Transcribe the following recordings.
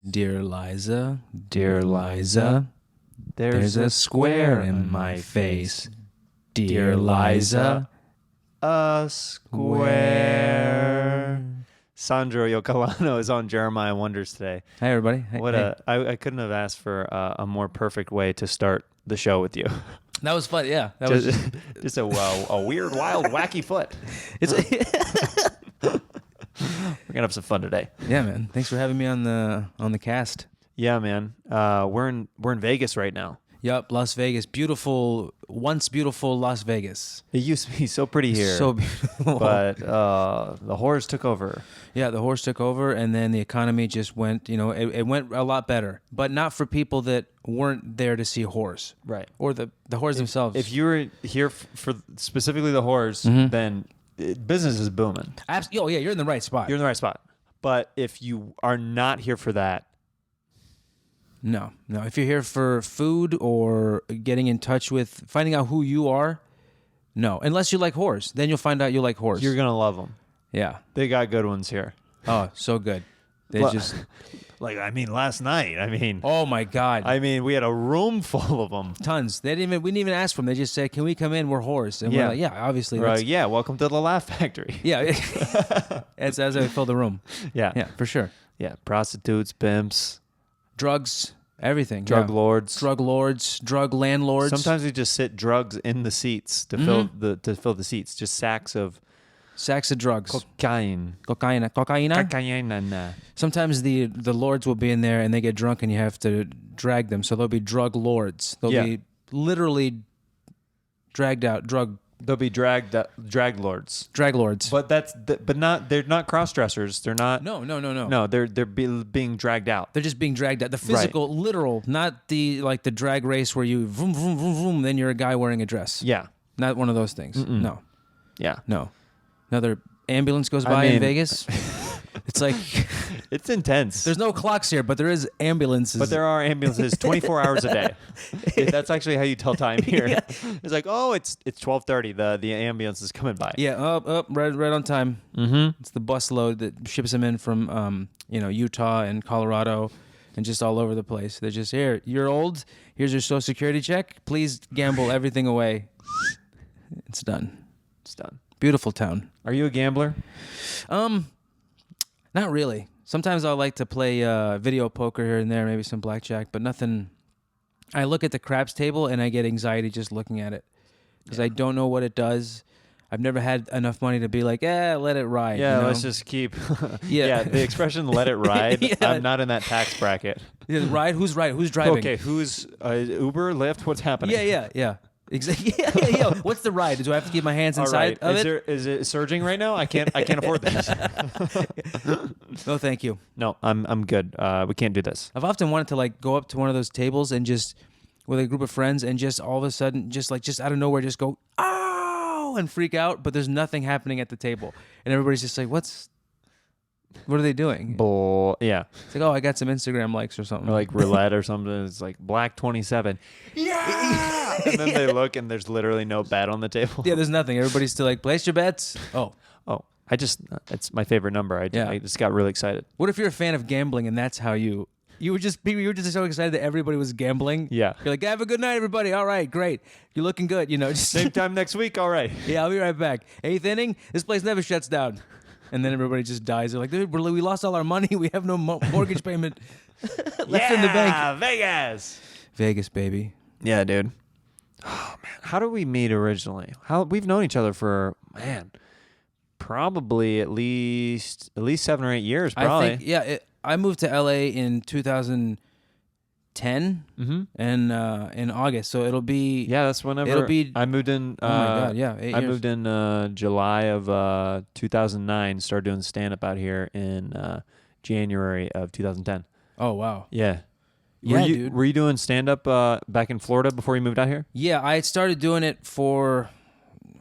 Dear Liza, there's a square in my face. Dear Liza, a square. Sandro Iocolano is on Jeremiah Wonders today. Hi everybody. Hey. I couldn't have asked for a more perfect way to start the show with you. That was fun. Yeah, that was just a weird, wild, wacky foot. It's We're gonna have some fun today. Yeah, man. Thanks for having me on the cast. Yeah, man. We're in Vegas right now. Yup, Las Vegas. Beautiful, once beautiful Las Vegas. It used to be so pretty here. So beautiful. But the horrors took over. Yeah, the horse took over, and then the economy just went, it went a lot better. But not for people that weren't there to see horrors. Right. Or the horrors themselves. If you were here for specifically the horrors, then business is booming. Oh, yeah, you're in the right spot. You're in the right spot. But if you are not here for that, No. If you're here for food or getting in touch with, finding out who you are, no. Unless you like horrors. Then you'll find out you like horrors. you're going to love them. Yeah. They got good ones here. Oh, so good. They just... last night, Oh, my God. we had a room full of them. Tons. We didn't even ask for them. They just said, can we come in? We're whores. And we're like, yeah, obviously. Right. Yeah, welcome to the Laugh Factory. Yeah. That's as I fill the room. Yeah. Yeah, for sure. Yeah, prostitutes, pimps. Drugs, everything. Drug lords, drug landlords. Sometimes we just sit drugs in the seats to fill the seats. Just sacks of drugs. Cocaine. Sometimes the lords will be in there and they get drunk and you have to drag them. So they'll be drug lords. They'll be literally dragged out. They'll be drag lords. Drag lords. But they're not cross dressers. They're not. No. No, they're being dragged out. They're just being dragged out. The physical, literal, not the drag race where you vroom, vroom, vroom, vroom, then you're a guy wearing a dress. Yeah. Not one of those things. Mm-mm. No. Yeah. No. Another ambulance goes by in Vegas. It's like... It's intense. There's no clocks here, but there is ambulances. But there are ambulances 24 hours a day. That's actually how you tell time here. Yeah. It's like, oh, it's 12:30. The ambulance is coming by. Yeah, right on time. Mm-hmm. It's the bus load that ships them in from Utah and Colorado and just all over the place. They're just, here, you're old. Here's your Social Security check. Please gamble everything away. It's done. It's done. Beautiful town. Are you a gambler? Not really. Sometimes I like to play video poker here and there, maybe some blackjack, but nothing. I look at the craps table and I get anxiety just looking at it because I don't know what it does. I've never had enough money to be like, let it ride. Yeah, let's just keep. Yeah, the expression "let it ride." Yeah. I'm not in that tax bracket. Yeah, ride? Who's driving? Okay, who's Uber, Lyft? What's happening? Yeah. Exactly. Yeah. What's the ride? Do I have to keep my hands inside of it? Is it surging right now? I can't afford this. No, thank you. No, I'm good. We can't do this. I've often wanted to go up to one of those tables and just with a group of friends and just all of a sudden just out of nowhere just go oh and freak out, but there's nothing happening at the table and everybody's just like, what are they doing? Yeah. It's like, oh, I got some Instagram likes or something. Or like roulette or something. It's like black 27. Yeah. And then they look and there's literally no bet on the table. Yeah, there's nothing. Everybody's still like, place your bets. Oh. It's my favorite number. I just got really excited. What if you're a fan of gambling and that's how you were just so excited that everybody was gambling? Yeah. You're like, have a good night, everybody. All right, great. You're looking good. Just Same time next week. All right. Yeah, I'll be right back. 8th inning. This place never shuts down. And then everybody just dies. They're like, dude, we lost all our money. We have no mortgage payment left in the bank. Yeah, Vegas. Vegas, baby. Yeah, dude. Oh, man. How did we meet originally? We've known each other for, probably at least 7 or 8 years, probably. I think, I moved to LA in 2010 and in August. So it'll be... Yeah, that's whenever I moved in... oh, my God, yeah, 8 years. I moved in July of 2009, started doing stand-up out here in January of 2010. Oh, wow. Yeah. Dude. Were you doing stand-up back in Florida before you moved out here? Yeah, I started doing it for...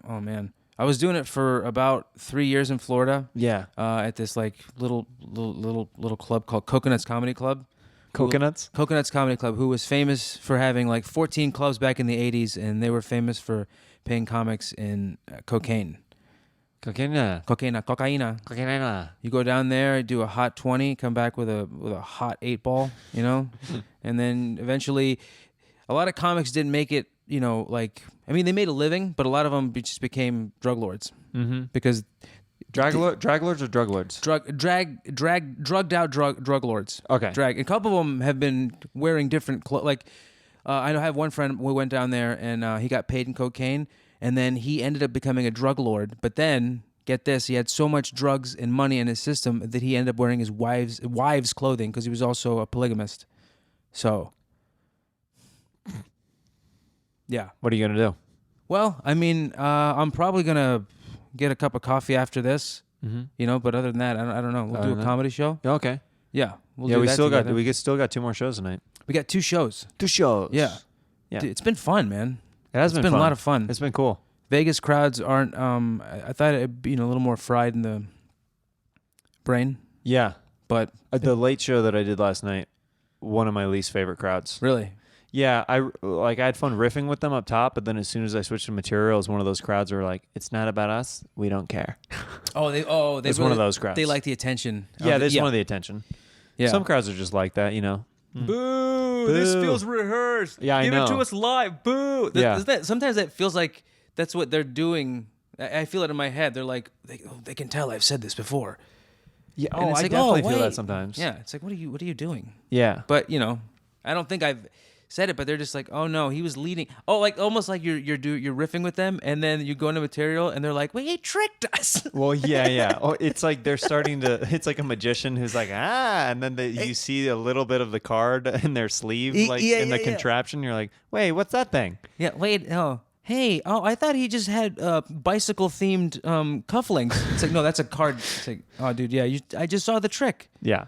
Oh, man. I was doing it for about 3 years in Florida. Yeah. At this little club called Coconuts Comedy Club. Coconuts Comedy Club, who was famous for having 14 clubs back in the 80s, and they were famous for paying comics in cocaine. Cocaina. You go down there, do a hot 20, come back with a hot 8-ball, you know? And then eventually a lot of comics didn't make it, you know, like, I mean, they made a living, but a lot of them just became drug lords. Mm-hmm. Because drug lords or drug lords? Drugged out drug lords. Okay. A couple of them have been wearing different clothes. Like, I have one friend, we went down there and he got paid in cocaine, and then he ended up becoming a drug lord. But then, get this, he had so much drugs and money in his system that he ended up wearing his wife's clothing because he was also a polygamist. So, yeah. What are you going to do? Well, I mean, I'm probably going to get a cup of coffee after this, you know, but other than that, I don't know. We'll do a comedy show. Okay. Yeah. We still got 2 more shows tonight. We got 2 shows. 2 shows. Yeah. Yeah. Dude, it's been fun, man. It's been fun. A lot of fun. It's been cool. Vegas crowds aren't, I thought it'd be, you know, a little more fried in the brain. Yeah. But the late show that I did last night, one of my least favorite crowds. Really? Yeah, I had fun riffing with them up top, but then as soon as I switched to material, it was one of those crowds where like, it's not about us, we don't care. They it's really, one of those crowds. They like the attention. Yeah, they just want the attention. Yeah. Some crowds are just like that, you know. Boo! This feels rehearsed. Yeah, I know. Give it to us live. Boo! Yeah. Sometimes that feels like that's what they're doing. I feel it in my head. They're like, they can tell I've said this before. Yeah. And I like, definitely feel that sometimes. Yeah. It's like, what are you doing? Yeah. But you know, I don't think I've said it, but they're just like, oh no, he was leading. Oh, like almost like you're riffing with them, and then you go into material, and they're like, wait, he tricked us. Well, yeah. Oh, it's like they're starting to. It's like a magician who's like, and then you see a little bit of the card in their sleeve, like in the contraption. You're like, wait, what's that thing? Yeah. Wait. Oh. Hey. Oh, I thought he just had bicycle themed cufflinks. It's like, no, that's a card. It's like, oh, dude, yeah, I just saw the trick. Yeah.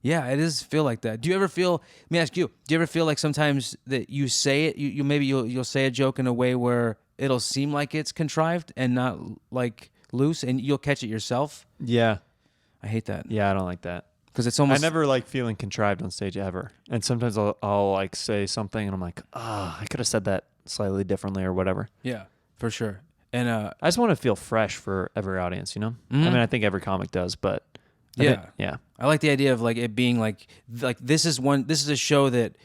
Yeah, it does feel like that. Do you ever feel? Let me ask you. Do you ever feel like sometimes that you say it, you'll say a joke in a way where it'll seem like it's contrived and not like loose, and you'll catch it yourself? Yeah, I hate that. Yeah, I don't like that because it's almost. I never like feeling contrived on stage ever, and sometimes I'll like say something and I'm like, I could have said that slightly differently or whatever. Yeah, for sure. And I just want to feel fresh for every audience, you know. I mean, I think every comic does, but. Yeah. I like the idea of like it being like this is a show that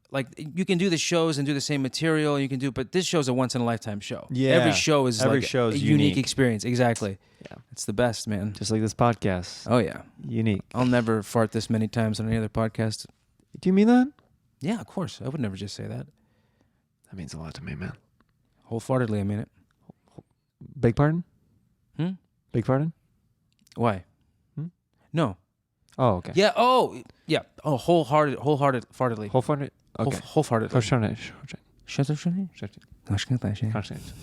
like you can do the shows and do the same material you can do, but this show's a once in a lifetime show. Yeah. Every show is a unique experience. Exactly. Yeah. It's the best, man. Just like this podcast. Oh yeah. Unique. I'll never fart this many times on any other podcast. Do you mean that? Yeah, of course. I would never just say that. That means a lot to me, man. Wholeheartedly, I mean it. Beg pardon? Beg pardon? Why? No. Oh, okay. Yeah. Oh, yeah. Oh, wholeheartedly. Wholeheartedly. Wholeheartedly. Wholeheartedly. Sandro. Watkins.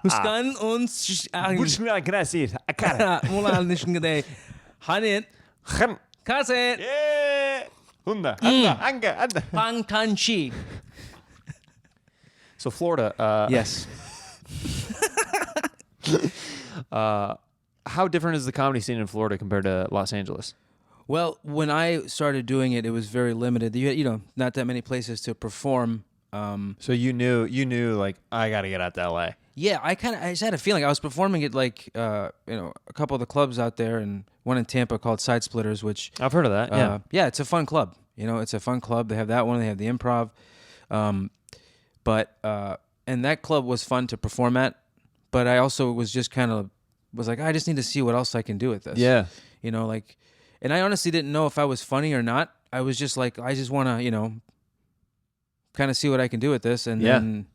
Muskan uns Hanit. Kaset. Yeah. Anga. Pangkanchi. So Florida. Yes. How different is the comedy scene in Florida compared to Los Angeles? Well, when I started doing it, it was very limited. You know, not that many places to perform. So you knew like I got to get out to LA. Yeah, I just had a feeling. I was performing at like a couple of the clubs out there, and one in Tampa called Side Splitters, which I've heard of that. Yeah, it's a fun club. You know, it's a fun club. They have that one. They have the Improv, and that club was fun to perform at. But I also was just was like, I just need to see what else I can do with this. Yeah, you know, like, and I honestly didn't know if I was funny or not. I was just like, I just want to, kind of see what I can do with this, and then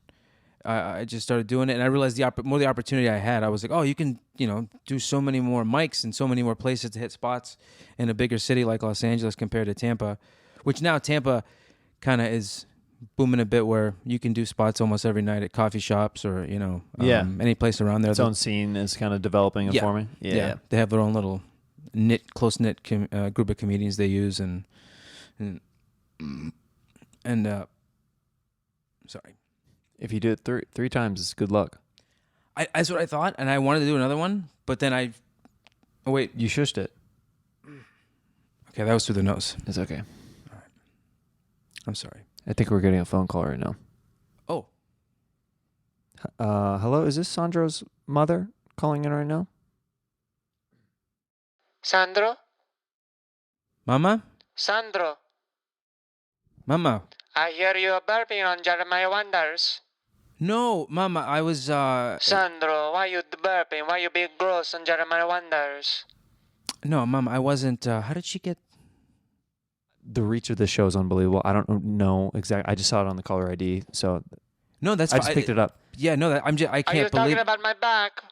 I just started doing it, and I realized the opportunity I had. I was like, oh, you can, do so many more mics and so many more places to hit spots in a bigger city like Los Angeles compared to Tampa, which now Tampa kind of is booming a bit where you can do spots almost every night at coffee shops or, any place around there. Its own scene is kind of developing and forming. Yeah. They have their own little close-knit group of comedians they use and sorry. If you do it three times, it's good luck. That's what I thought, and I wanted to do another one, but then Oh, wait. You shushed it. Okay, that was through the nose. It's okay. All right. I'm sorry. I think we're getting a phone call right now. Oh. Hello, is this Sandro's mother calling in right now? Sandro? Mama? Sandro, Mama. I hear you burping on Jeremiah Wonders. No, Mama, I was, Sandro, why you burping? Why you being gross on Jeremiah Wonders? No, Mama, I wasn't, how did she get... The reach of the show is unbelievable. I don't know exactly. I just saw it on the caller ID, so No, that's I just picked it up. Yeah, no, I Are you can't believe... talking about my back?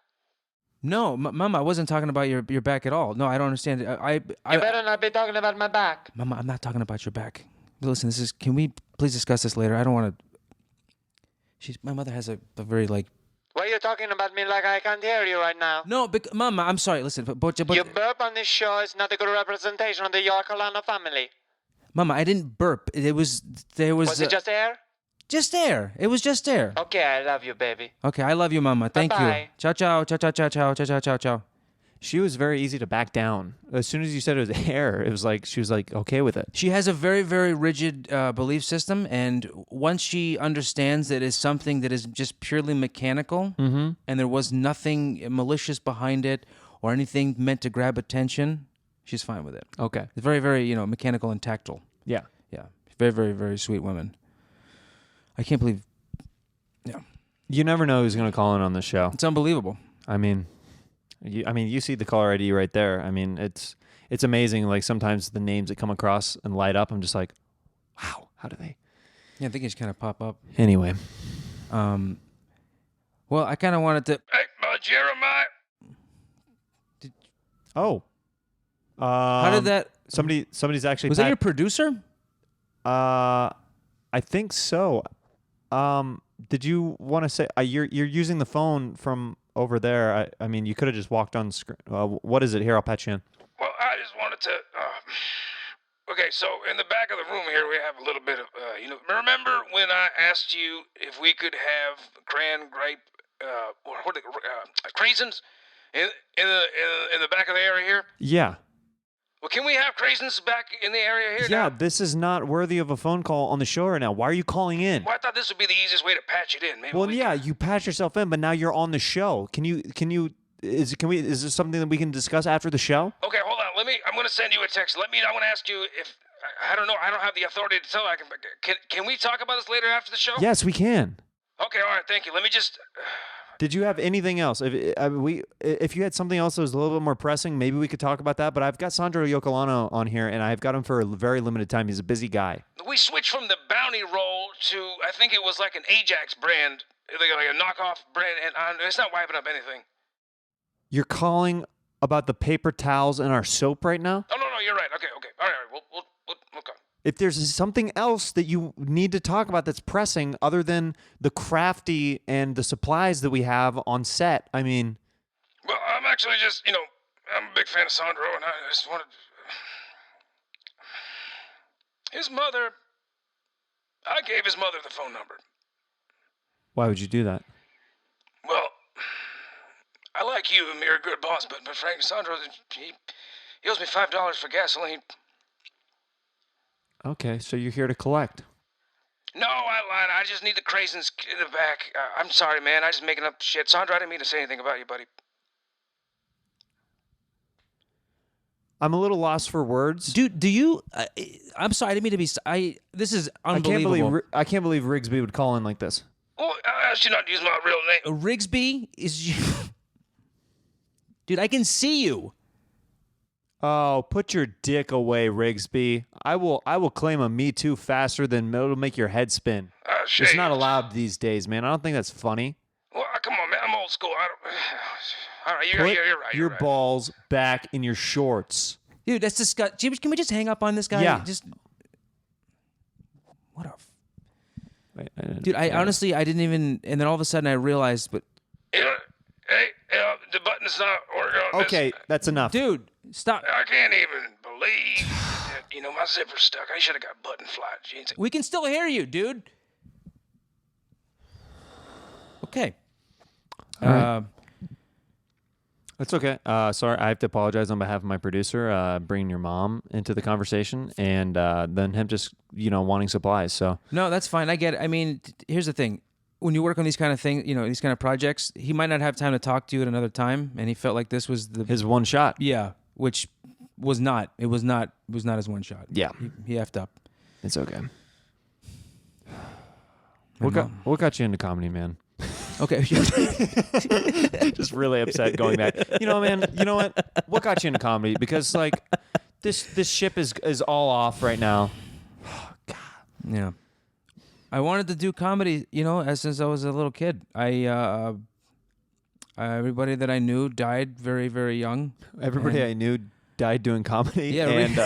No, Mama, I wasn't talking about your back at all. No, I don't understand. You better not be talking about my back. Mama, I'm not talking about your back. Listen, can we please discuss this later? I don't want to... My mother has a very, like... Why are you talking about me like I can't hear you right now? No, Mama, I'm sorry. Listen, but You burp on this show is not a good representation of the Iocolano family. Mama, I didn't burp. There was... Was it just air? Just air. It was just air. Okay, I love you, baby. Okay, I love you, Mama. Thank Bye-bye. you. Ciao, ciao, ciao, ciao, ciao, ciao, ciao, ciao, ciao, ciao. She was very easy to back down. As soon as you said it was air, it was like she was like okay with it. She has a very, very rigid belief system, and once she understands that it's something that is just purely mechanical, and there was nothing malicious behind it or anything meant to grab attention, she's fine with it. Okay. It's very, very, mechanical and tactile. Yeah. Yeah. Very, very, very sweet women. I can't believe... Yeah. You never know who's going to call in on the show. It's unbelievable. I mean, you see the caller ID right there. I mean, it's amazing. Like sometimes the names that come across and light up, I'm just like, wow, how do they? Yeah, I think it just kind of pop up. Anyway. Well, I kind of wanted to... Hey, Jeremiah. Oh. How did that... Somebody's actually... Was that your producer? I think so. Did you want to say you're using the phone from over there? I mean, you could have just walked on the screen. What is it? Here, I'll patch you in. Well, I just wanted to. Okay, so in the back of the room here, we have a little bit of. Remember when I asked you if we could have crayon grape, or what are they, craisins, in the back of the area here? Yeah. Well, can we have craisins back in the area here Yeah, now? this is not worthy of a phone call on the show right now. Why are you calling in? Well, I thought this would be the easiest way to patch it in. Maybe Well, yeah, you patch yourself in, but now you're on the show. Is this something that we can discuss after the show? Okay, hold on. I'm going to send you a text. I want to ask you if, I don't know, I don't have the authority to tell. Can we talk about this later after the show? Yes, we can. Okay, all right, thank you. Let me just... Did you have anything else? If you had something else that was a little bit more pressing, maybe we could talk about that. But I've got Sandro Iocolano on here, and I've got him for a very limited time. He's a busy guy. We switched from the Bounty roll to, I think it was like an Ajax brand, like a knockoff brand, and it's not wiping up anything. You're calling about the paper towels in our soap right now? Oh, no, you're right. Okay. All right. We'll okay. If there's something else that you need to talk about that's pressing other than the crafty and the supplies that we have on set, I mean... Well, I'm actually just, I'm a big fan of Sandro, and I just wanted... His mother... I gave his mother the phone number. Why would you do that? Well, I like you, and you're a good boss, but Frank Sandro, he owes me $5 for gasoline. Okay, so you're here to collect. No, I lied. I just need the craisins in the back. I'm sorry, man. I just making up shit. Sandro, I didn't mean to say anything about you, buddy. I'm a little lost for words. Dude, do you... I'm sorry, I didn't mean to be... This is unbelievable. I can't believe Rigsby would call in like this. Well, I asked you not to use my real name. Rigsby is... Dude, I can see you. Oh, put your dick away, Rigsby. I will claim a Me Too faster than it'll make your head spin. It's not allowed these days, man. I don't think that's funny. Well, come on, man. I'm old school. All right, you're right. Your balls back in your shorts. Dude, that's disgusting. Can we just hang up on this guy? Yeah. Just... What a... Wait, Dude, I honestly, I didn't even... And then all of a sudden I realized, but... Hey, the button's not working on this. Okay, that's enough. Dude, stop. I can't even believe that, my zipper's stuck. I should have got button flat jeans. We can still hear you, dude. Okay. right. That's okay. Sorry, I have to apologize on behalf of my producer, bringing your mom into the conversation, and then him just wanting supplies. So No, that's fine. I get it. I mean, here's the thing. When you work on these kind of things, these kind of projects, he might not have time to talk to you at another time, and he felt like this was his one shot. Yeah, which was not. It was not his one shot. Yeah. He effed up. It's okay. What got you into comedy, man? Okay. Just really upset going back. Man, you know what? What got you into comedy? Because like this ship is all off right now. Oh, God. Yeah. I wanted to do comedy, since I was a little kid. Everybody that I knew died very, very young. Everybody I knew died doing comedy, yeah, and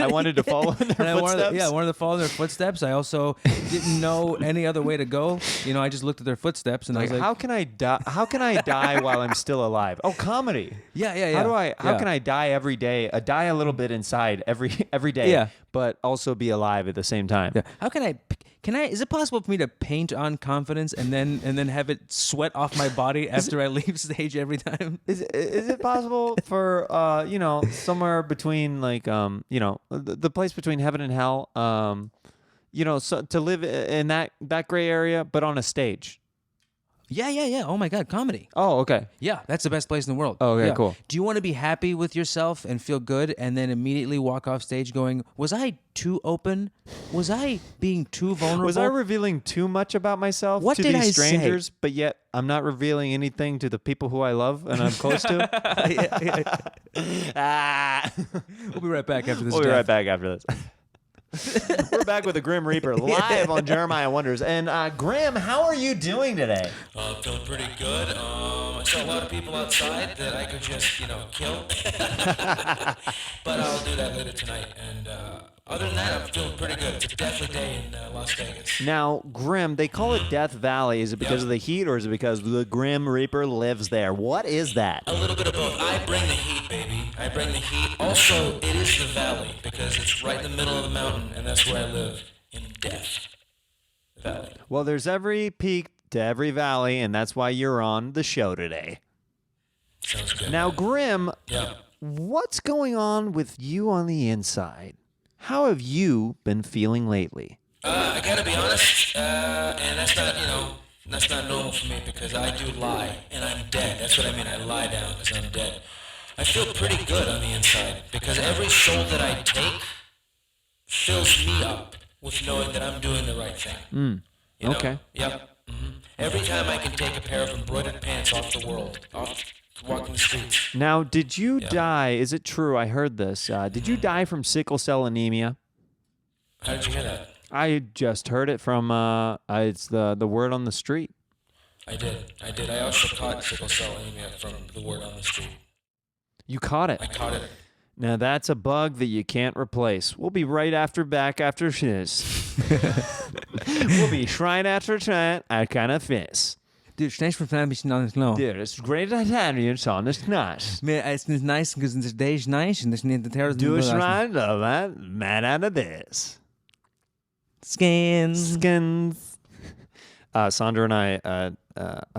I wanted to follow in their footsteps. I wanted to follow their footsteps. I also didn't know any other way to go. I just looked at their footsteps, and I was like, "How can I die? How can I die while I'm still alive?" Oh, comedy. Yeah. How can I die every day? Die a little bit inside every day, but also be alive at the same time. Yeah. How can I? Is it possible for me to paint on confidence and then have it sweat off my body after I leave stage every time? Is it possible for somewhere between like the place between heaven and hell, so to live in that gray area but on a stage? Yeah. Oh my God, comedy. Oh, okay. Yeah, that's the best place in the world. Oh, okay, yeah. Cool. Do you want to be happy with yourself and feel good and then immediately walk off stage going, was I too open? Was I being too vulnerable? Was I revealing too much about myself to these strangers, but yet I'm not revealing anything to the people who I love and I'm close to? We'll be right back after this. We'll be right back after this. We're back with the Grim Reaper live on Jeremiah Wonders. And Grim, how are you doing today? Feeling pretty good. I saw a lot of people outside that I could just, kill. But I'll do that later tonight. And other than that, I'm feeling pretty good. It's a deathly day in Las Vegas. Now, Grim, they call it Death Valley. Is it because of the heat or is it because the Grim Reaper lives there? What is that? A little bit of both. I bring the heat, baby. I bring the heat. Also, it is the valley because it's right in the middle of the mountain, and that's where I live, in Death Valley. Well, there's every peak to every valley, and that's why you're on the show today. Sounds good. Now, Grim, Yeah. what's going on with you on the inside? How have you been feeling lately? I gotta be honest, and that's not normal for me because I do lie, and I'm dead. That's what I mean. I lie down because I'm dead. I feel pretty good on the inside because every soul that I take fills me up with knowing that I'm doing the right thing. Okay. Yep. Mm-hmm. Every time I can take a pair of embroidered pants off the world, off walking the streets. Now, did you die? Is it true? I heard this. Did you die from sickle cell anemia? How did you hear that? I just heard it from. It's the word on the street. I did. I also caught sickle cell anemia from the word on the street. You caught it. I caught it. Now that's a bug that you can't replace. We'll be back after this. We'll be trying after trying. I kind of fizz. Du, steeds voor een beetje anders low. Dude, it's great to have you on this nice. It's nice because this day is nice and this need the terror. Do us right, love that. Man out of this. Skins. Sandro and I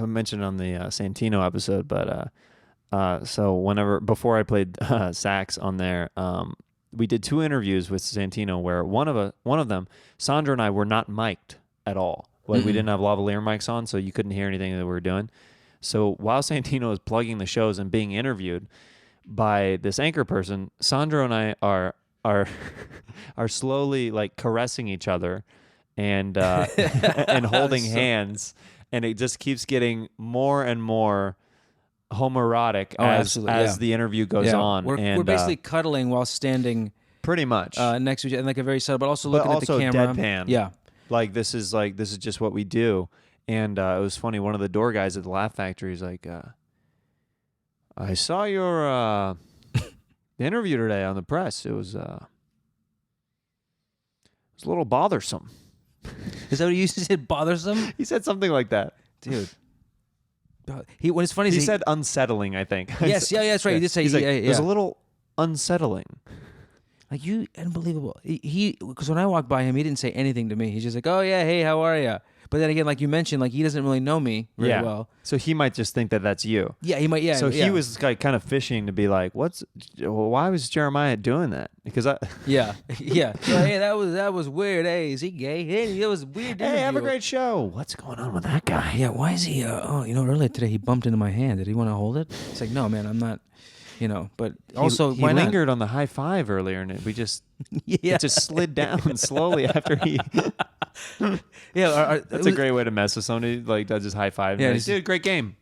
mentioned on the Santino episode, but so before I played sax on there, we did 2 interviews with Santino where one of them, Sandro and I were not mic'd at all. Like we didn't have lavalier mics on, so you couldn't hear anything that we were doing. So while Santino was plugging the shows and being interviewed by this anchor person, Sandro and I are slowly like caressing each other and and holding hands, and it just keeps getting more and more homoerotic as the interview goes on. We're basically cuddling while standing pretty much next to each other, and like a very subtle, but also looking at the camera. Deadpan. Yeah, like this is just what we do. And it was funny. One of the door guys at the Laugh Factory is like, "I saw your interview today on the press. It was a little bothersome." Is that what you used to say? Bothersome? He said something like that, dude. What is funny is he said unsettling. I think. Yes, yeah, that's right. You did say it was a little unsettling. Like you, unbelievable. He because when I walked by him, he didn't say anything to me. He's just like, "Oh yeah, hey, how are you?" But then again, like you mentioned, like he doesn't really know me very well. So he might just think that that's you. Yeah, he might. Yeah. So he was like kind of fishing to be like, why was Jeremiah doing that? Because Yeah. So, hey, that was weird. Hey, is he gay? Hey, it was weird. Hey, have a interview. great show. What's going on with that guy? Yeah, why is he? Earlier today he bumped into my hand. Did he want to hold it? It's like, no, man, I'm not. But also, he why not? lingered on the high five earlier, and we just Yeah. it just slid down slowly after he. Yeah, That's a great way to mess with somebody. Like does his high five. Yeah, Yeah, dude, great game.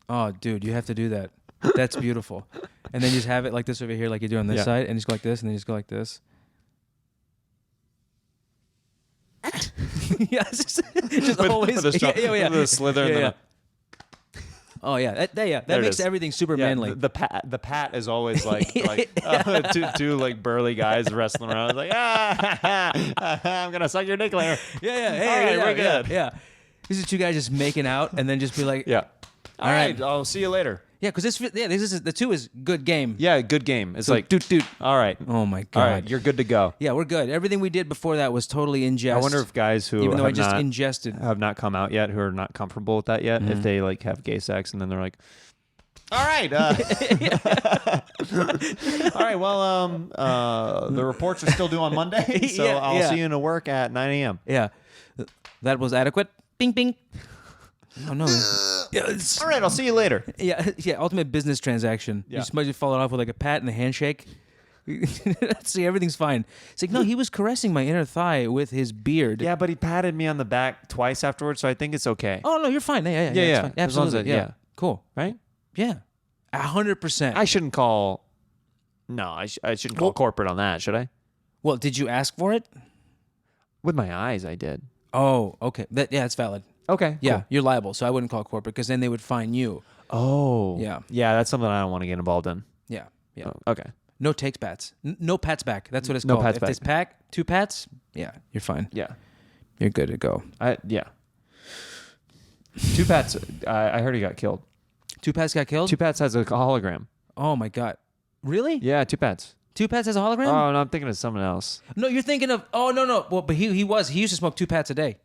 Oh, dude, you have to do that. That's beautiful. And then you just have it like this over here, like you do on this side, and just go like this, and then you just go like this. Yeah, it's just always with the strong, yeah. with the slither. and Yeah. the, Oh yeah, that There it makes is. everything super yeah, manly. the pat is always like two like burly guys wrestling around. It's like I'm gonna suck your dick later. Yeah. Hey, All right, yeah, we're good. Yeah. These are two guys just making out, and then just be like, Yeah. All right. right. I'll see you later. yeah, because this is the 2 is good game. Yeah, good game. It's So, like, dude. all right. Oh my god. All right, you're good to go. Yeah, we're good. Everything we did before that was totally ingest. I wonder if guys who even though I just have ingested. not come out yet, who are not comfortable with that yet, if they like have gay sex and then they're like, all right, all right. Well, the reports are still due on Monday, so Yeah, I'll yeah. see you in work at 9 a.m. Yeah, that was adequate. Bing, bing. Oh no. Yeah, All right, I'll see you later. yeah. Ultimate business transaction. Yeah. You just might follow it off with like a pat and a handshake. See, everything's fine. It's like, no, he was caressing my inner thigh with his beard. Yeah, but he patted me on the back twice afterwards, so I think it's okay. Oh no, you're fine. Yeah. Yeah, it's fine. as long as Absolutely. it- Yeah. yeah. Cool. Right? Yeah. 100%. I shouldn't call. No, I shouldn't call corporate on that, should I? Well, did you ask for it? With my eyes, I did. Oh, okay. It's valid. Okay. Yeah, cool. you're liable, so I wouldn't call corporate because then they would fine you. Oh. Yeah. Yeah, that's something I don't want to get involved in. Yeah. Oh, okay. No takes pats. No pats back. That's what it's No called. pats if back. it's pack, 2 pats, yeah, you're fine. Yeah. You're good to go. Yeah. 2 Pats. I heard he got killed. 2 pats got killed? 2 Pats has a hologram. Oh my god. Really? Yeah, 2 Pats. 2 pats has a hologram? Oh, no, I'm thinking of someone else. No, you're thinking of. Oh no. Well, but he used to smoke 2 pats a day.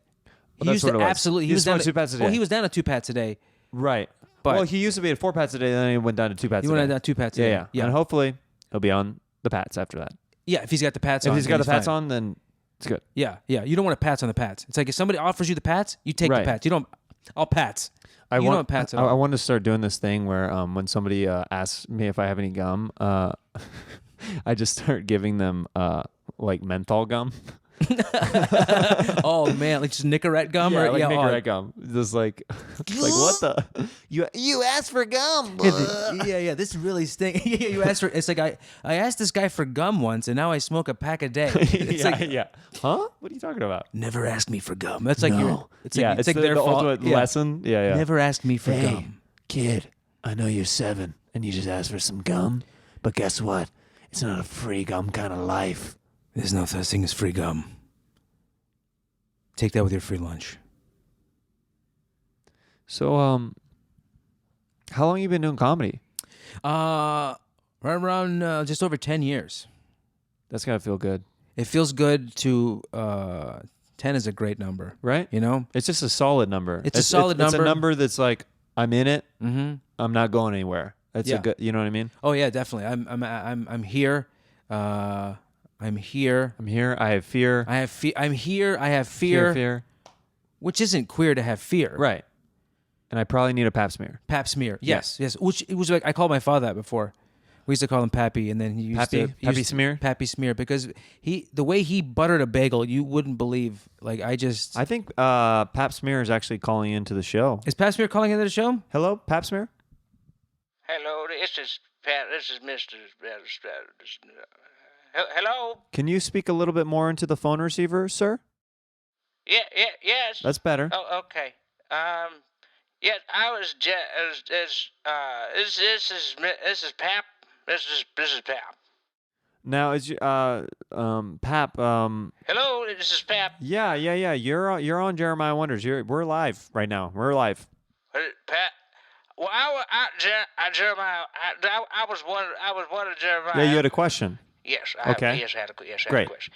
He that's used what to it was. absolutely. He was down smoked 2 pats a Well, day. he was down to 2 pats a day. Right. But- well, he used to be at 4 Pats a day, then he went down to 2 Pats He a went day. down 2 pats a Yeah, day. yeah. Yeah. And hopefully he'll be on the Pats after that. Yeah, if he's got the pats If on. he's then got the Pats fine. on, then it's good. Yeah. You don't want to pats on the pats. It's like if somebody offers you the pats, you take the Right. pats. You don't. All pats. You don't want pats at I all. want to start doing this thing where when somebody asks me if I have any gum, I just start giving them like menthol gum. Oh man, like just Nicorette gum Yeah, or like yeah, Nicorette gum. Just like what the you asked for gum. yeah. This really stinks. You asked for. It's like I asked this guy for gum once, and now I smoke a pack a day. It's yeah, like yeah. Huh? What are you talking about? never ask me for gum. That's like No. it's like, it's like the, their the fault. ultimate Yeah. lesson. Yeah, yeah. Never ask me for gum. Kid, I know you're 7 and you just asked for some gum, but guess what? It's not a free gum kind of life. There's no such thing as free gum. Take that with your free lunch. So, how long you been doing comedy? Right around just over 10 years. That's gotta feel good, It feels good to 10 is a great number, right? you know? It's just a solid number. It's a solid It's a number. number that's like I'm in it. Mm-hmm. I'm not going anywhere. That's Yeah. a good. You know what I mean? Oh yeah, definitely. I'm here. I'm here. I'm here. I have fear. I have I'm here. I have fear, Fear. which isn't queer to have fear. Right. And I probably need a pap smear. Pap smear. Yes. Which it was like I called my father that before. We used to call him Pappy, and then he used Pappy? to he Pappy used- smear? Pappy smear, because the way he buttered a bagel, you wouldn't believe. Like I think pap smear is actually calling into the show. is Pap smear calling into the show? Hello, pap smear. Hello, this is Pat. This is Mr. Hello. Can you speak a little bit more into the phone receiver, sir? Yes. That's better. Oh, okay. Yes, I was this is Pap. This is Pap. Now is you Pap Hello, this is Pap. yeah. You're on Jeremiah Wonders. We're live right now. We're live. Pat. Well, Jeremiah. I was one of Jeremiah. Yeah, you had a question. Yes. Okay. I had a Great. question.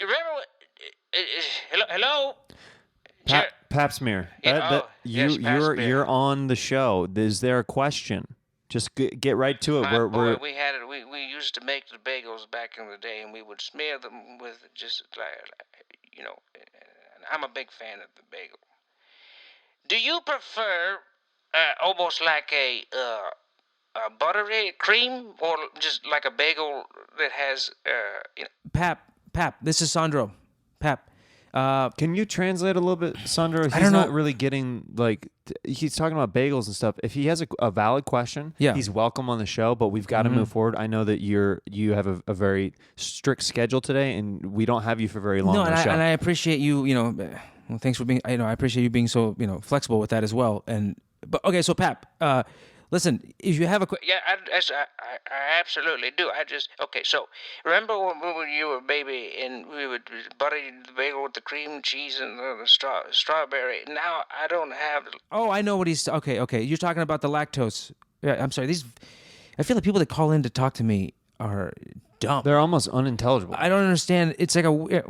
remember what? Hello. Pap smear. Yeah, yes, Pap smear. You're on the show. Is there a question? Just get right to it. We had it. We used to make the bagels back in the day, and we would smear them with just and I'm a big fan of the bagel. Do you prefer almost like a buttery cream, or just like a bagel that has Pap, this is Sandro. Pap. Can you translate a little bit, Sandro? He's not really getting, like, he's talking about bagels and stuff. If he has a valid question, he's welcome on the show, but we've got to move forward. I know that you have a very strict schedule today, and we don't have you for very long on the show. And I appreciate you, well, thanks for being, I appreciate you being so, flexible with that as well. But okay, so Pap, listen, if you have a question. Yeah, I absolutely do. So remember when you were a baby and we would butter the bagel with the cream cheese and the strawberry? Now I don't have. Oh, I know what he's. Okay. You're talking about the lactose. Yeah, I'm sorry. I feel like people that call in to talk to me are dumb. They're almost unintelligible. I don't understand. It's like My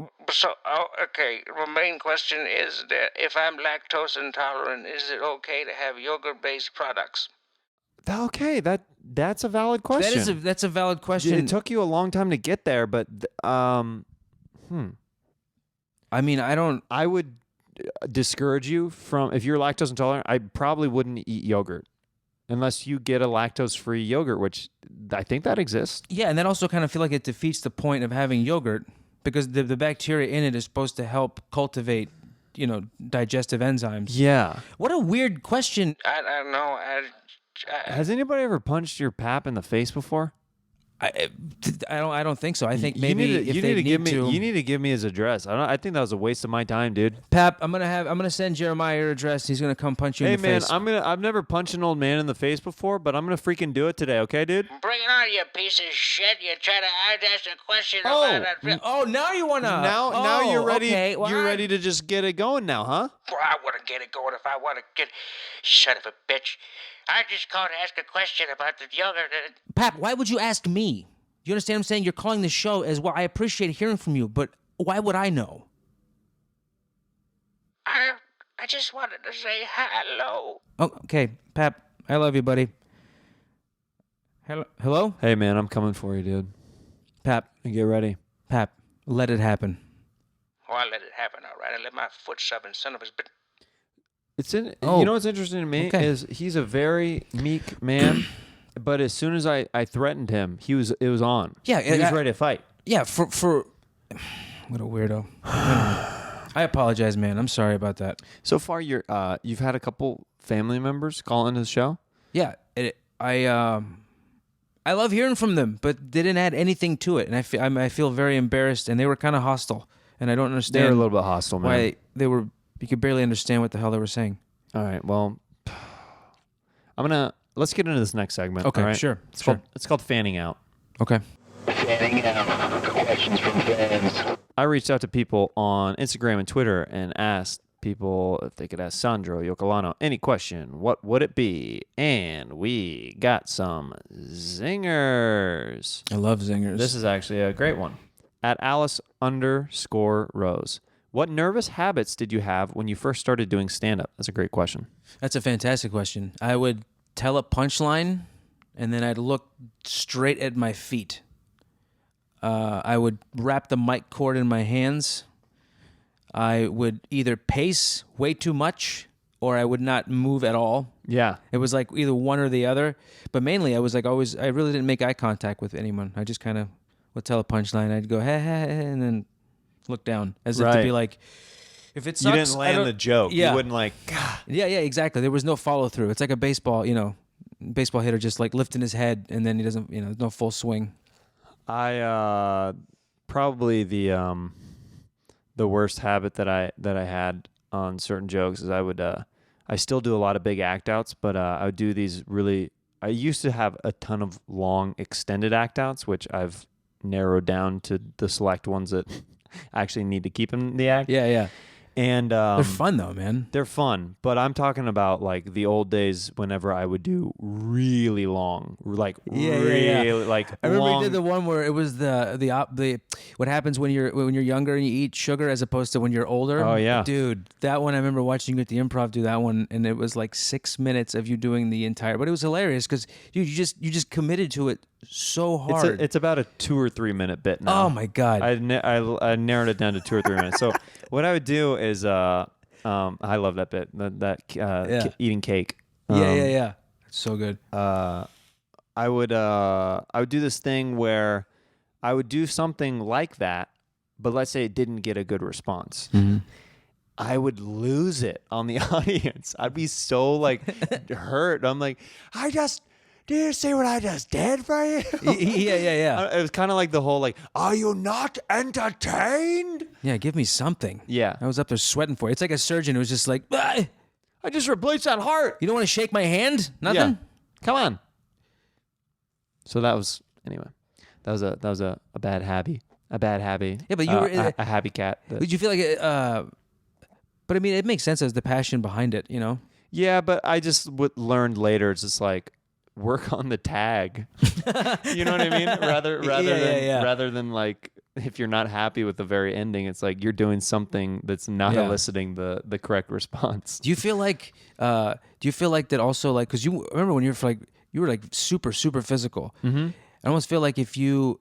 main question is that if I'm lactose intolerant, is it okay to have yogurt-based products? Okay, that's a valid question. That's a valid question. It took you a long time to get there, but I mean, I would discourage you from, if you're lactose intolerant, I probably wouldn't eat yogurt unless you get a lactose-free yogurt, which I think that exists. Yeah, and that also kind of feel like it defeats the point of having yogurt, because the bacteria in it is supposed to help cultivate, digestive enzymes. Yeah. What a weird question. I don't know. Has anybody ever punched your pap in the face before? I don't think so. I think maybe you need to give me his address. I think that was a waste of my time, dude. Pap, I'm gonna send Jeremiah your address. He's gonna come punch you in the face. Hey man, I've never punched an old man in the face before, but I'm gonna freaking do it today, okay, dude? Bring it on, you piece of shit! You try to ask a question about it. Oh, now you wanna? Now you're ready. Okay. Well, you're ready to just get it going now, huh? Well, I want to get it going if I want to get. Son of a bitch! I just called to ask a question about the yogurt. Pap, why would you ask me? You understand what I'm saying? You're calling the show as well. I appreciate hearing from you, but why would I know? I just wanted to say hello. Oh, okay, Pap, I love you, buddy. Hello? Hey man, I'm coming for you, dude. Pap, get ready. Pap, let it happen. Oh, I let it happen, all right. I let my foot shove in son of his bit. You know what's interesting to me is he's a very meek man, but as soon as I threatened him, it was on. Yeah, he was ready to fight. Yeah, for what a weirdo. I apologize, man. I'm sorry about that. So far, you've had a couple family members call into the show. Yeah, I love hearing from them, but they didn't add anything to it, and I feel very embarrassed, and they were kind of hostile, and I don't understand. They were a little bit hostile, man. Why they were. You could barely understand what the hell they were saying. All right, well, let's get into this next segment. Okay, all right? Sure. It's called fanning out. Okay. Fanning out. Questions from fans. I reached out to people on Instagram and Twitter and asked people if they could ask Sandro Iocolano any question. What would it be? And we got some zingers. I love zingers. This is actually a great one. At Alice_Rose. What nervous habits did you have when you first started doing stand-up? That's a great question. That's a fantastic question. I would tell a punchline, and then I'd look straight at my feet. I would wrap the mic cord in my hands. I would either pace way too much, or I would not move at all. Yeah. It was like either one or the other. But mainly, I was like always, I really didn't make eye contact with anyone. I just kind of would tell a punchline. I'd go, hey, and then look down as if to be like, if it sucks, you didn't land the joke. Yeah. You wouldn't like, God. Yeah, exactly. There was no follow through. It's like a baseball hitter just like lifting his head and then he doesn't, no full swing. I probably the worst habit that I had on certain jokes is I still do a lot of big act outs, but I would do these I used to have a ton of long extended act outs, which I've narrowed down to the select ones that actually need to keep in the act. Yeah. And They're fun though, man. They're fun, but I'm talking about like the old days whenever I would do really long, like really like I remember long. you did the one where it was the what happens when you're younger and you eat sugar as opposed to when you're older. Oh, yeah. Dude, that one I remember watching you at the Improv do that one, and it was like 6 minutes of you doing the entire. But it was hilarious because you just committed to it so hard. It's about a 2 or 3 minute bit now. Oh my god! I narrowed it down to 2 or 3 minutes. So what I would do is I love that bit, eating cake. Yeah. It's so good. I would do this thing where I would do something like that, but let's say it didn't get a good response. Mm-hmm. I would lose it on the audience. I'd be so like hurt. I'm like, do you see what I just did for you? Yeah. It was kind of like the whole like, are you not entertained? Yeah, give me something. Yeah. I was up there sweating for you. It's like a surgeon who's just like, "Ah, I just replaced that heart. you don't want to shake my hand? Nothing? Yeah. Come on. So that was a bad habit. A bad habit. Yeah, but you were a happy cat. Did you feel like it? But I mean, it makes sense as the passion behind it, you know? Yeah, but I just learned later. It's just like work on the tag. You know what I mean? Rather than like if you're not happy with the very ending, it's like you're doing something that's not eliciting the correct response. Do you feel like that also, like, because you remember when you were like super super physical. I almost feel like if you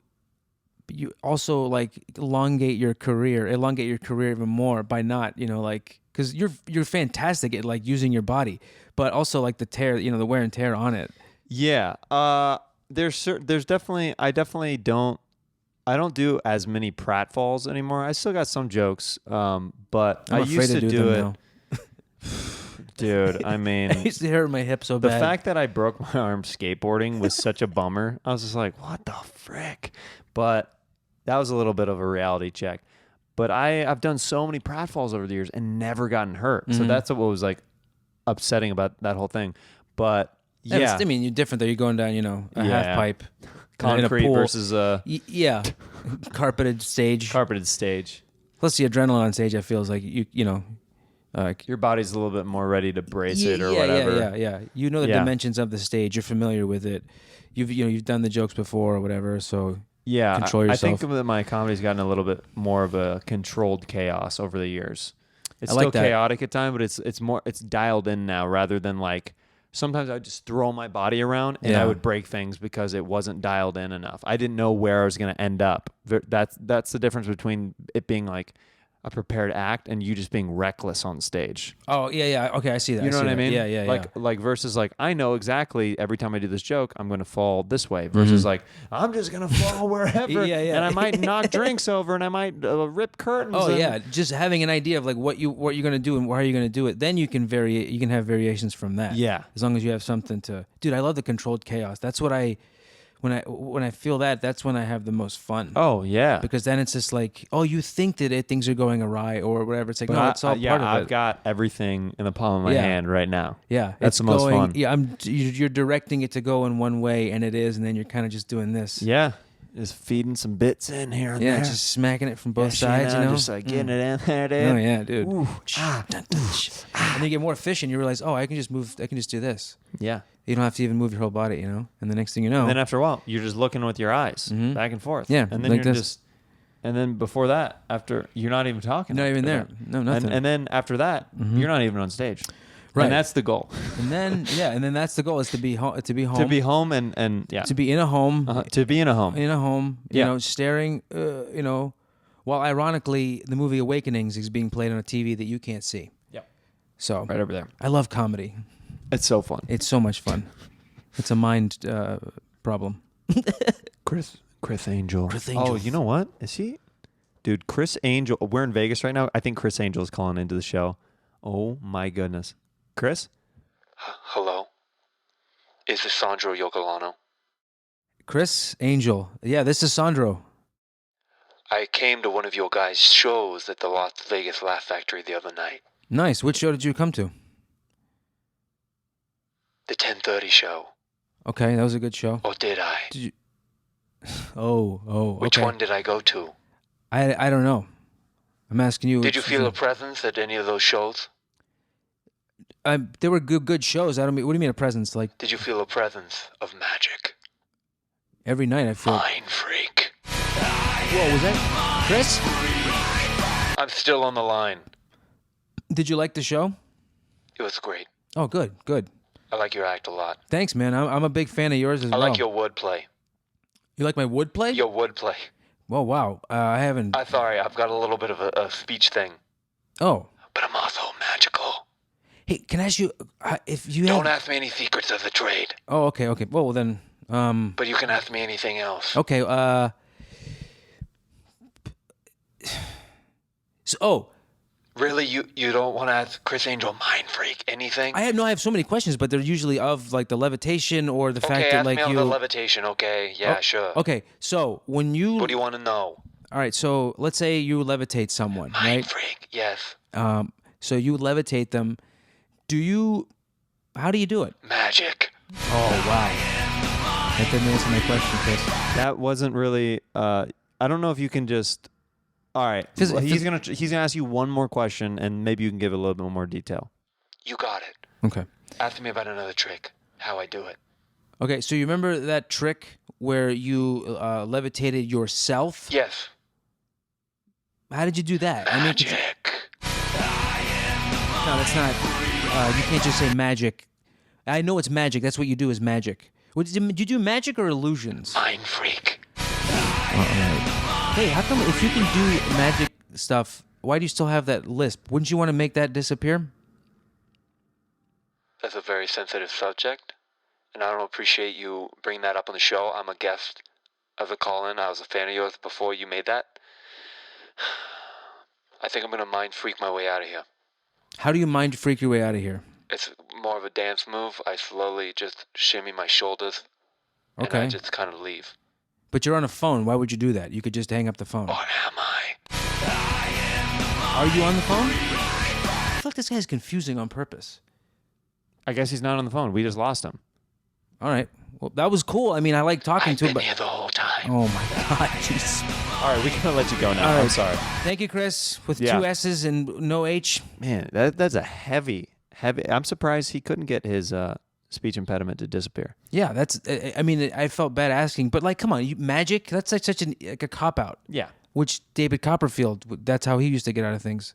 also like elongate your career even more by not, you know, like, because you're fantastic at like using your body, but also like the wear and tear on it. Yeah. There's definitely I don't do as many pratfalls anymore. I still got some jokes, but I used to do it. Now. Dude, I mean, I used to hurt my hip so bad. The fact that I broke my arm skateboarding was such a bummer. I was just like, what the frick? But that was a little bit of a reality check. But I've done so many pratfalls over the years and never gotten hurt. So that's what was like upsetting about that whole thing. But yeah. I mean, you're different though. You're going down, you know, a half pipe. Concrete in a pool. versus a carpeted stage. Plus the adrenaline on stage, I feel is like you know, your body's a little bit more ready to brace it or whatever. Yeah. You know the dimensions of the stage. You're familiar with it. You've done the jokes before or whatever. So control yourself. I think that my comedy's gotten a little bit more of a controlled chaos over the years. It's like still that. chaotic at times, but it's dialed in now rather than like. Sometimes I would just throw my body around and I would break things because it wasn't dialed in enough. I didn't know where I was going to end up. That's the difference between it being like a prepared act and you just being reckless on stage. Oh, yeah. Okay, I see that. You know what I mean? Yeah. Like versus like, I know exactly every time I do this joke, I'm going to fall this way versus like, I'm just going to fall wherever. And I might knock drinks over and I might rip curtains. Oh, yeah. Just having an idea of like what you're going to do and why you're going to do it. Then you can have variations from that. Yeah. As long as you have something to, dude, I love the controlled chaos. That's what when I feel that's when I have the most fun. Oh, yeah. Because then it's just like, oh, you think that things are going awry or whatever. It's like, no, it's all part of it. I've got everything in the palm of my hand right now. Yeah. That's the most fun. Yeah, you're directing it to go in one way, and it is, and then you're kind of just doing this. Yeah. Just feeding some bits in here and there. Yeah, just smacking it from both sides, you know? Just like getting it in there, dude. Oh, yeah, dude. Ooh. And then you get more efficient. You realize, I can just do this. Yeah. You don't have to even move your whole body, you know? And the next thing you know. And then after a while, you're just looking with your eyes back and forth. Yeah. And then like you're this. and then before that, after, you're not even talking. Not even there. That. No, nothing. And then after that, you're not even on stage. Right. And that's the goal. And then that's the goal is to be home. To be home. To be home and yeah. To be in a home. To be in a home. In a home. You know, staring, you know, while ironically the movie Awakenings is being played on a TV that you can't see. Yep. So. Right over there. I love comedy. It's so fun. It's so much fun. It's a mind problem. Criss Angel. Criss Angel. Oh, you know what? Is he? Dude, Criss Angel. We're in Vegas right now. I think Criss Angel is calling into the show. Oh, my goodness. Chris? Hello? Is this Sandro Iocolano? Criss Angel. Yeah, this is Sandro. I came to one of your guys' shows at the Las Vegas Laugh Factory the other night. Nice. Which show did you come to? The 10:30 show. Okay, that was a good show. Or did I? Did you? Oh. Which okay. one did I go to? I don't know. I'm asking you. Did you feel a presence at any of those shows? There were good shows. I don't mean. What do you mean a presence? Like Did you feel a presence of magic? every night I feel. Mind freak. Whoa, was that Chris? I'm still on the line. Did you like the show? It was great. Oh, good. I like your act a lot. Thanks, man. I'm a big fan of yours as I well. like your wordplay. You like my wood play? Your wordplay. Oh, wow. I haven't. I'm sorry, I've got a little bit of a speech thing. Oh. But I'm also magical. Hey, can I ask you if you Don't have... ask me any secrets of the trade. Oh, okay. Well, then... But you can ask me anything else. Okay, Really? You don't want to ask Criss Angel, mind freak, anything? I have so many questions, but they're usually of like the levitation or the fact Okay, that ask like me on you... the levitation, okay? Yeah, sure. Okay, so when you... What do you want to know? All right, so let's say you levitate someone, Mind right? freak, yes. So you levitate them. How do you do it? Magic. Oh, wow. That didn't answer my question, Chris. That wasn't really. I don't know if you can just. All right. Because He's gonna ask you one more question, and maybe you can give a little bit more detail. You got it. Okay. Ask me about another trick. How I do it. Okay, so you remember that trick where you levitated yourself? Yes. How did you do that? Magic. No, that's not. You can't just say magic. I know it's magic. That's what you do is magic. Did you do magic or illusions? Mind freak. Hey, how come if you can do magic stuff, why do you still have that lisp? Wouldn't you want to make that disappear? That's a very sensitive subject, and I don't appreciate you bringing that up on the show. I'm a guest of the call-in. I was a fan of yours before you made that. I think I'm going to mind freak my way out of here. How do you mind freak your way out of here? It's more of a dance move. I slowly just shimmy my shoulders, and Okay. I just kind of leave. But you're on a phone. Why would you do that? You could just hang up the phone. Or am I? Are you on the phone? I feel like this guy's confusing on purpose. I guess he's not on the phone. We just lost him. All right. Well, that was cool. I mean, I like talking I've to him, been but... here the whole time. Oh, my God. Jeez. All right, we gotta let you go now. All right. I'm sorry. Thank you, Chris, with Yeah. 2 S's and no H. Man, that's a heavy. I'm surprised he couldn't get his speech impediment to disappear. Yeah, that's... I mean, I felt bad asking, but, like, come on. Magic? That's like such a cop-out. Yeah. Which David Copperfield, that's how he used to get out of things,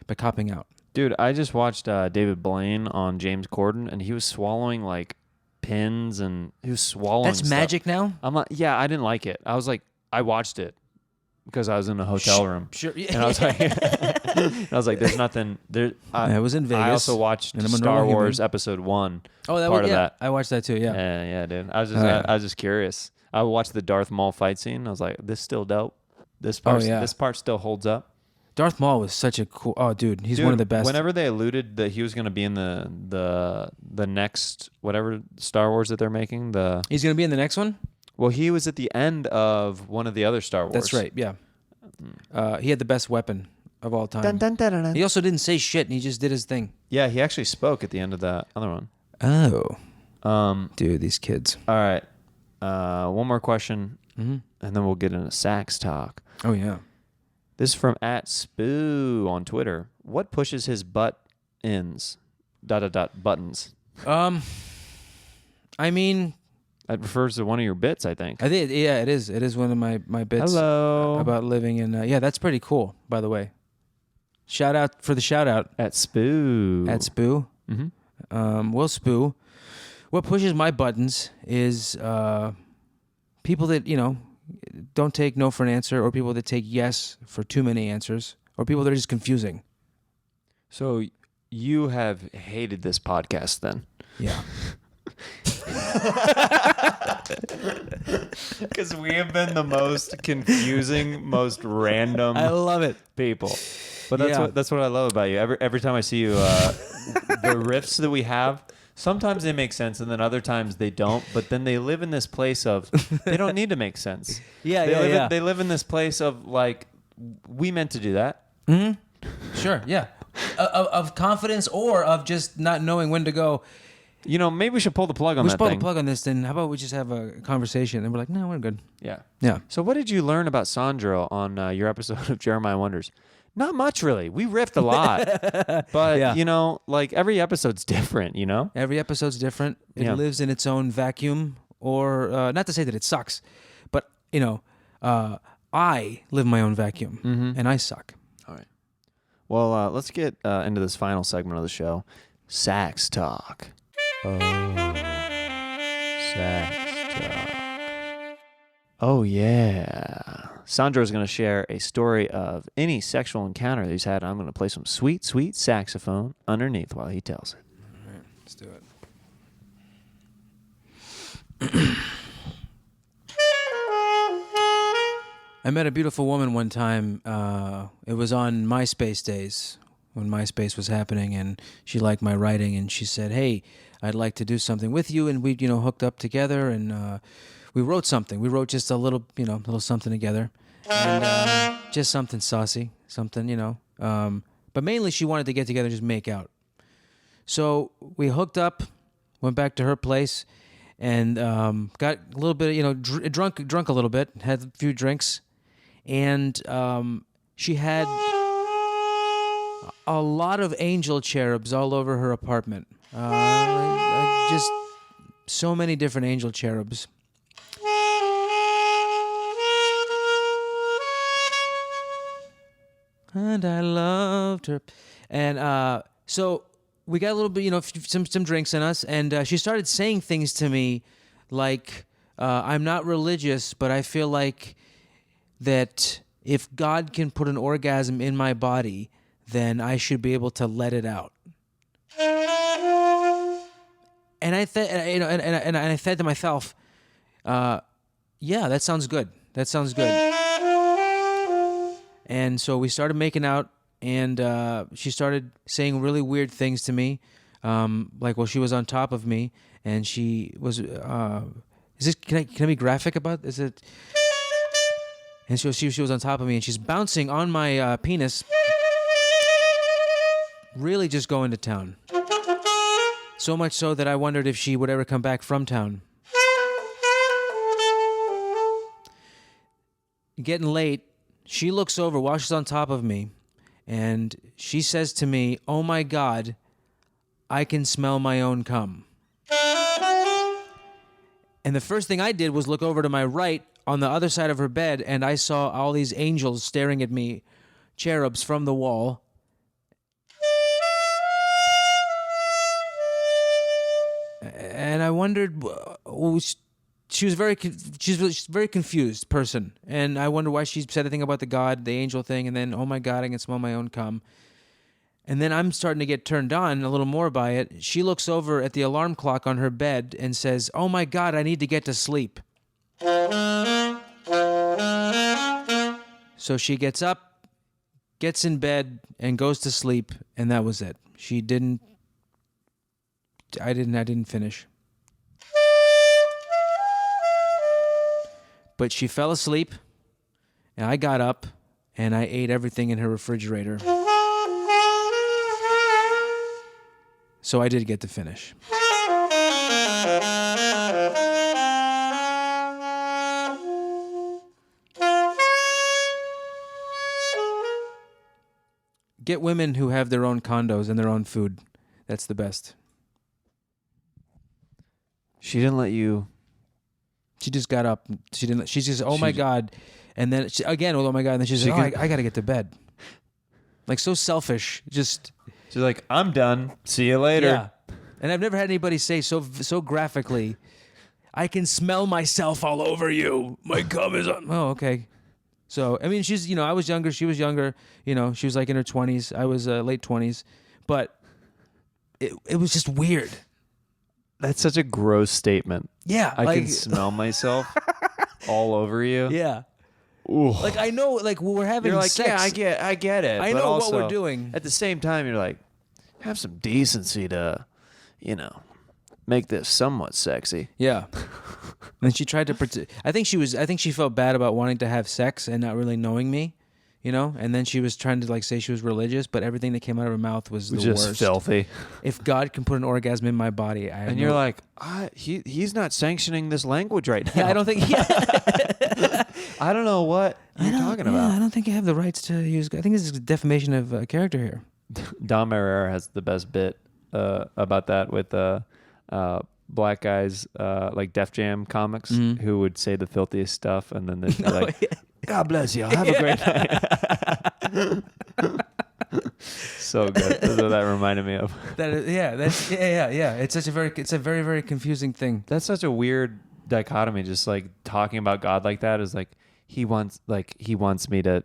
by copping out. Dude, I just watched David Blaine on James Corden, and he was swallowing like pins, and he was swallowing. That's stuff. magic now? I'm like, yeah, I didn't like it. I was like, I watched it because I was in a hotel room, Sure. and I was like, there's nothing there. I was in Vegas. I also watched and I'm a Star normal Wars human. Episode 1. Oh, that part was of yeah. that. I watched that too. Yeah. Yeah, dude. I was just, Oh, yeah. I was just curious. I watched the Darth Maul fight scene. I was like, this still dope. This part, yeah. this part still holds up. Darth Maul was such a cool. Oh, dude, he's Dude, one of the best. Whenever they alluded that he was going to be in the next whatever Star Wars that they're making, He's gonna be in the next one. well, he was at the end of one of the other Star Wars. That's right. Yeah. He had the best weapon of all time. Dun, dun, dun, dun, dun. He also didn't say shit, and he just did his thing. Yeah, he actually spoke at the end of that other one. Oh, dude, these kids. All right, one more question, Mm-hmm. and then we'll get into sax talk. Oh yeah. This is from @spoo on Twitter. What pushes his butt ins? ... buttons. I mean, That refers to one of your bits, I think. I think it is. It is one of my bits. Hello. About living in. Yeah, that's pretty cool. By the way, shout out for the shout out @spoo. @spoo. Mm-hmm. Well, Spoo, what pushes my buttons is people that, don't take no for an answer, or people that take yes for too many answers, or people that are just confusing. So you have hated this podcast then? Yeah. Because we have been the most confusing, most random I love it. people. But that's what I love about you. Every time I see you, the riffs that we have, sometimes they make sense, and then other times they don't. But then they live in this place of they don't need to make sense. Yeah, They live in this place of like we meant to do that. Sure, yeah. Of confidence, or of just not knowing when to go. Maybe we should pull the plug on We that should pull thing. the plug on this, then how about we just have a conversation? And we're like, no, we're good. Yeah. Yeah. So what did you learn about Sandro on your episode of Jeremiah Wonders? Not much, really. We riffed a lot. But, Yeah. you know, like every episode's different, you know? Every episode's different. It Yeah. lives in its own vacuum, or not to say that it sucks, but, you know, I live my own vacuum, and I suck. All right. Well, let's get into this final segment of the show. Sax talk. Oh, sax talk. Oh, yeah. Sandro's going to share a story of any sexual encounter that he's had. I'm going to play some sweet, sweet saxophone underneath while he tells it. All right, let's do it. I met a beautiful woman one time. It was on MySpace days when MySpace was happening, and she liked my writing, and she said, "Hey, I'd like to do something with you," and we, hooked up together, and we wrote something. We wrote just a little, little something together, and just something saucy, something, But mainly, she wanted to get together and just make out. So we hooked up, went back to her place, and got a little bit, drunk a little bit, had a few drinks, and she had a lot of angel cherubs all over her apartment. Just so many different angel cherubs. And I loved her. And so we got a little bit, some drinks in us, and she started saying things to me like, I'm not religious, but I feel like that if God can put an orgasm in my body, then I should be able to let it out. And I thought, and I said to myself, yeah, that sounds good. That sounds good. And so we started making out, and she started saying really weird things to me, like, well, she was on top of me, and she was. Is this? Can I be graphic about? Is it? And so she was on top of me, and she's bouncing on my penis, really just going to town. So much so that I wondered if she would ever come back from town. Getting late, she looks over while she's on top of me, and she says to me, "Oh my God, I can smell my own cum." And the first thing I did was look over to my right on the other side of her bed, and I saw all these angels staring at me, cherubs from the wall. And I wondered, she's a very confused person, and I wonder why she said a thing about the angel thing, and then, oh my God, I can smell my own cum. And then I'm starting to get turned on a little more by it. She looks over at the alarm clock on her bed and says, "Oh my God, I need to get to sleep." So she gets up, gets in bed, and goes to sleep, and that was it. I didn't finish. But she fell asleep, and I got up, and I ate everything in her refrigerator. So I did get to finish. Get women who have their own condos and their own food. That's the best. She didn't let you. She just got up. She just, oh my God. And then, again, oh my God. And then she said, I got to get to bed. Like, so selfish. Just. She's like, I'm done. See you later. Yeah. And I've never had anybody say so graphically, I can smell myself all over you. My cum is on. Oh, okay. So, I mean, she's, I was younger. She was younger. She was like in her 20s. I was late 20s. But it was just weird. That's such a gross statement. Yeah. I can smell myself all over you. Yeah. Ooh. Like, I know, like, we're having You're like, sex. yeah, I get it. I but know also, what we're doing. At the same time, you're like, have some decency to, make this somewhat sexy. Yeah. And she tried to I think she felt bad about wanting to have sex and not really knowing me, you know. And then she was trying to like say she was religious, but everything that came out of her mouth was the just worst. filthy. If God can put an orgasm in my body, And you're like, he's not sanctioning this language right now. yeah, I don't think. Yeah. I don't know what you're talking about. I don't think you have the rights to use. I think this is a defamation of character here. Dom Herrera has the best bit about that with black guys like Def Jam comics who would say the filthiest stuff, and then they'd be like, God bless you. Have a great night. So good. That's what that reminded me of. It's a very, very confusing thing. That's such a weird dichotomy. Just like talking about God like that is like he wants me to.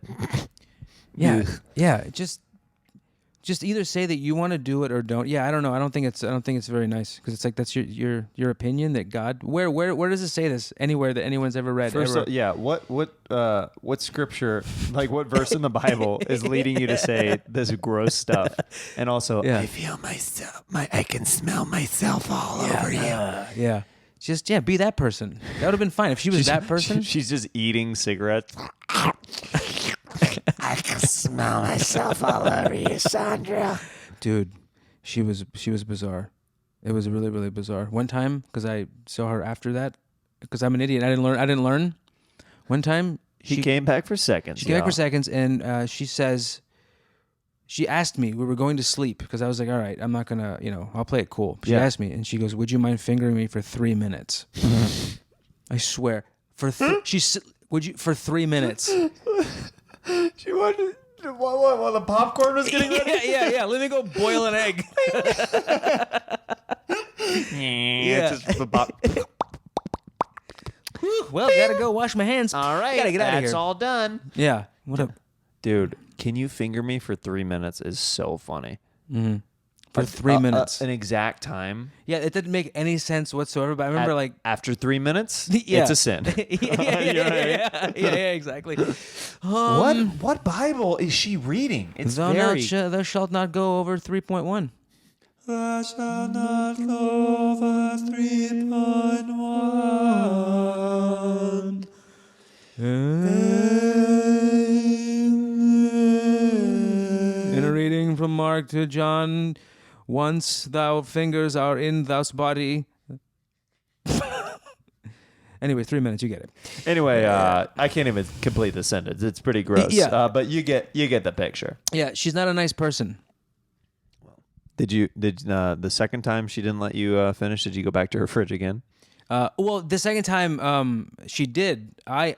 Just either say that you want to do it or don't. Yeah, I don't know. I don't think it's very nice because it's like that's your opinion that God. Where does it say this anywhere that anyone's ever read? What scripture, like what verse in the Bible is leading you to say this gross stuff? And also, I feel myself. I can smell myself all over you. Yeah. Just be that person. That would have been fine if she was that person. She's just eating cigarettes. I can smell myself all over you, Sandra. Dude, she was bizarre. It was really, really bizarre. One time, because I saw her after that, because I'm an idiot. I didn't learn. One time, she came back for seconds. She came back for seconds, and she asked me, we were going to sleep, because I was like, all right, I'm not going to, I'll play it cool. She asked me, and she goes, would you mind fingering me for 3 minutes? I swear. For 3 minutes. She wanted while the popcorn was getting ready. Yeah. Let me go boil an egg. Just the pop. Well, gotta go wash my hands. All right, gotta get out of here. That's all done. Yeah. What up, dude? Can you finger me for 3 minutes? Is so funny. Mm-hmm. For 3 minutes, an exact time. Yeah, it didn't make any sense whatsoever. But I remember, after 3 minutes, it's a sin. Yeah, exactly. What Bible is she reading? It's thou shalt not go over 3.1. Thou shalt not go over 3.1. In a reading from Mark to John. Once thou fingers are in thou's body. Anyway, 3 minutes, you get it. Anyway, I can't even complete the sentence. It's pretty gross. Yeah. But you get the picture. Yeah, she's not a nice person. Did the second time she didn't let you finish? Did you go back to her fridge again? Well, the second time she did. I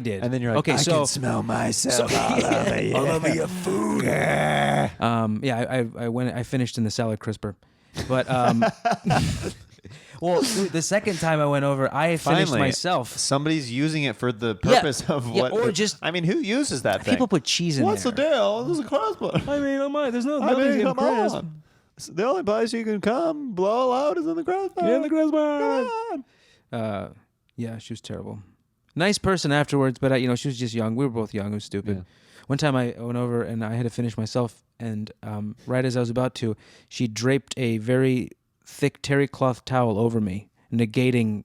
did. And then you're like, okay, I can smell myself all over your food. Yeah, I finished in the salad crisper, but well, the second time I went over, I finished myself. Somebody's using it for the purpose of what? Or just I mean, who uses that thing? People put cheese in What's there. What's the deal? This is a crisper. I mean, there's no. Come on. The only place you can come blow loud is in the crisper. In the crisper. Yeah, she was terrible. Nice person afterwards, but she was just young. We were both young. It was stupid. Yeah. One time I went over and I had to finish myself, and right as I was about to, she draped a very thick terry cloth towel over me, negating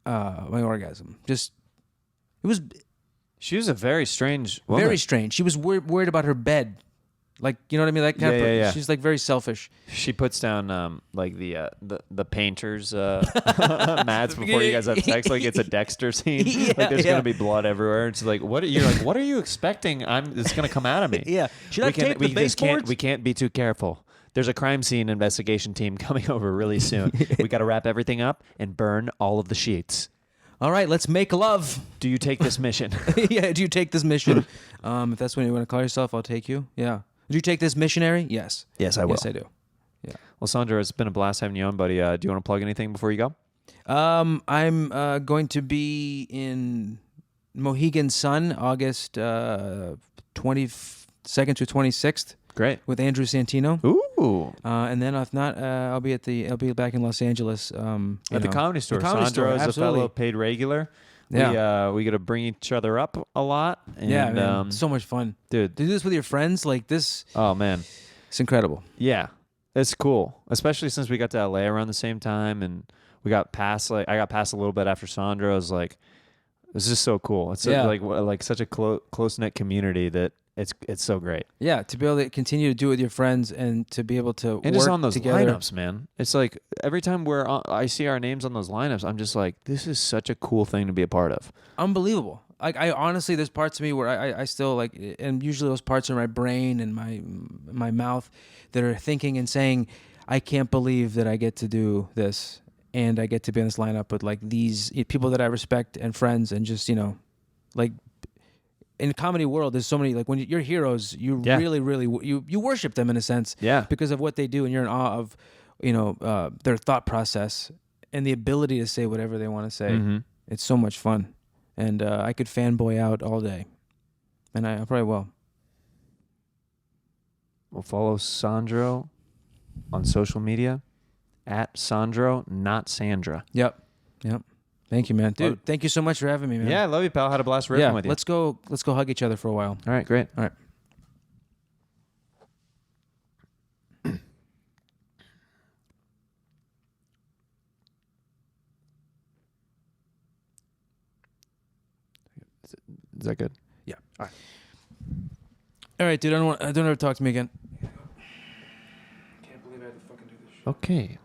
my orgasm. She was a very strange woman. Very strange. She was worried about her bed. Like, you know what I mean? Like, yeah. She's like very selfish. She puts down like the painter's mats before you guys have sex, like it's a Dexter scene. Like there's gonna be blood everywhere. It's like, what are you expecting? It's gonna come out of me. Yeah. Should I tape the baseboards? We can't be too careful. There's a crime scene investigation team coming over really soon. We got to wrap everything up and burn all of the sheets. All right, let's make love. Do you take this mission? Yeah, do you take this mission? If that's what you want to call yourself, I'll take you. Yeah. Do you take this missionary? Yes. Yes, I will. Yes, I do. Yeah. Well, Sandro, it's been a blast having you on, buddy. Do you want to plug anything before you go? I'm going to be in Mohegan Sun, August 22nd to 26th. Great. With Andrew Santino. Ooh. And then if not, I'll be back in Los Angeles. At the Comedy Store. Sandro is a fellow paid regular. Yeah. We got to bring each other up a lot. And, yeah, man. So much fun. Dude. Do this with your friends like this. Oh, man. It's incredible. Yeah. It's cool. Especially since we got to LA around the same time and I got passed a little bit after Sandro. I was like, It's just so cool. It's Yeah. like such a close knit community that it's so great. Yeah, to be able to continue to do it with your friends and to be able to And work just on those together. lineups, man. It's like every time I see our names on those lineups, I'm just like, this is such a cool thing to be a part of. Unbelievable. Like I honestly, there's parts of me where I still like, and usually those parts are my brain and my mouth that are thinking and saying, I can't believe that I get to do this and I get to be in this lineup with like these people that I respect and friends and just like. In the comedy world, there's so many, like when you're heroes, you really, really, you worship them in a sense, because of what they do, and you're in awe of, their thought process and the ability to say whatever they want to say. Mm-hmm. It's so much fun, and I could fanboy out all day, and I probably will. We'll follow Sandro on social media at Sandro, not Sandra. Yep. Thank you, man. Dude, thank you so much for having me, man. Yeah, I love you, pal. Had a blast riffing with you. Let's go hug each other for a while. All right, great. All right. Is that good? Yeah. All right, dude. I don't ever talk to me again. Can't believe I had to fucking do this shit. Okay.